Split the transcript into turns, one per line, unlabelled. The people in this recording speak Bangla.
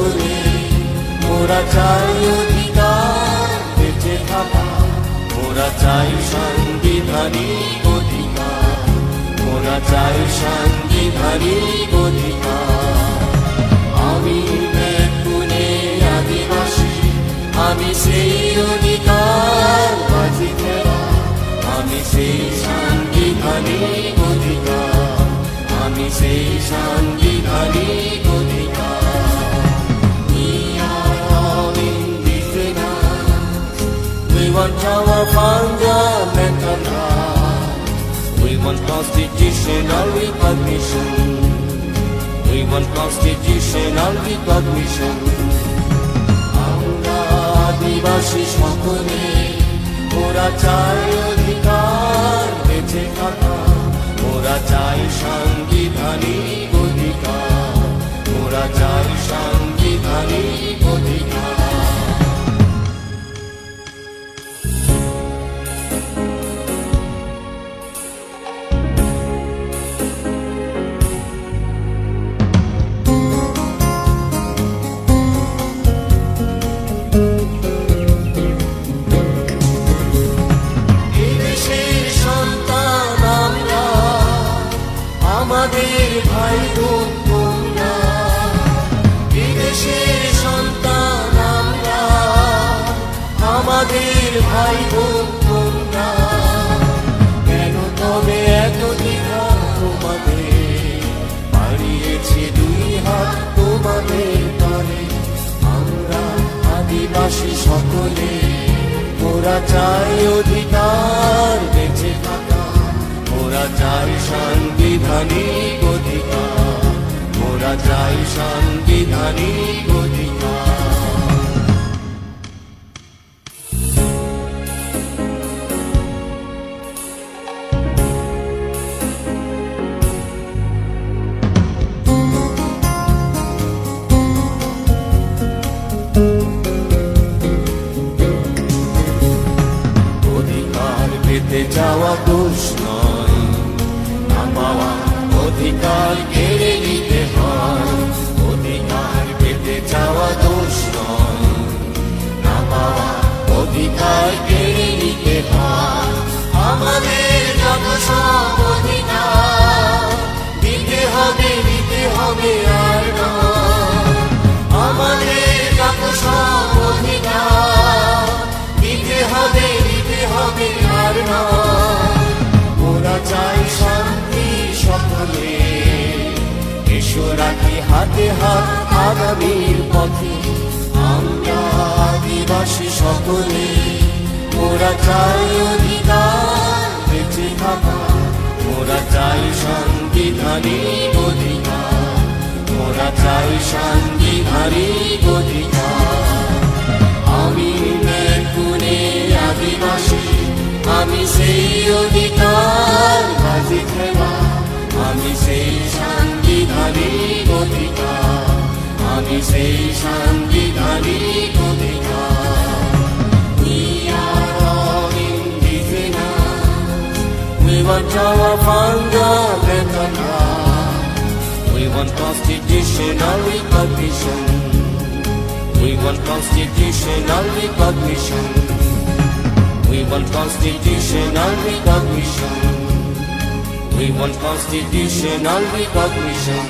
সকলে মোরা চাই অধিকার বেঁচে থাকা, মোরা চাই সাংবিধানিক অধিকার, মোরা চাই সাংবিধানিক অধিকার। আমি পুনে আদিবাসী, আমি সেই অধিকার বাজি খেলা, আমি সেই সাংবিধানিক অধিকার, আমি সেই সাংবিধানিক অধিকার। We are all indigenous, we want our fundamental rights, we want constitutional recognition, we want constitutional recognition. আমরা আদিবাসী সকলে মোরা চাই অধিকার বেঁচে থাকা, মোরা চাই সাংবিধানিক অধিকার, মোরা চাই সাংবিধানিক অধিকার। আমাদের ভাই বোন তোমরা, বিদেশের সন্তান আমরা, আমাদের ভাই বোন তোমরা। কেন তবে এত দ্বিধা তোমাদের, বাড়িয়েছে দুই হাত তোমাদের তরে। আমরা আদিবাসী সকলে মোরা চাই অধিকার বেঁচে থাকা, মোরা চাই সাংবিধানিক অধিকার, মোরা চাই সাংবিধানিক অধিকার। অধিকার পেতে যাওয়া দোষ নয়, না পাওয়া অধিকার কেড়ে নিতে হয়। অধিকার পেতে যাওয়া দোষ নয়, না পাওয়া অধিকার কেড়ে নিতে হয়। আমাদের যত সব অধিকার দিতে হবে, দিতে হবে আর নয়। আমাদের যত সব অধিকার দিতে হবে, দিতে হবে আর নয়। মোরা চাই শান্তি সকলে, এসো রাখি হাতে হাত আগামীর পথে। আমরা আদিবাসী সকলে মোরা চাই অধিকার বেঁচে থাকা, মোরা চাই সাংবিধানিক অধিকার, মোরা চাই সাংবিধানিক অধিকার। আমি পুনে আদিবাসী, আমি সেই অধিকার বাজি খেলা, আমি সেই সাংবিধানিক অধিকার, আমি সেই সাংবিধানিক অধিকার। We are all indigenous, we want our fundamental rights, we want constitutional recognition, we want constitutional recognition, we want constitutional recognition, we want constitutional recognition.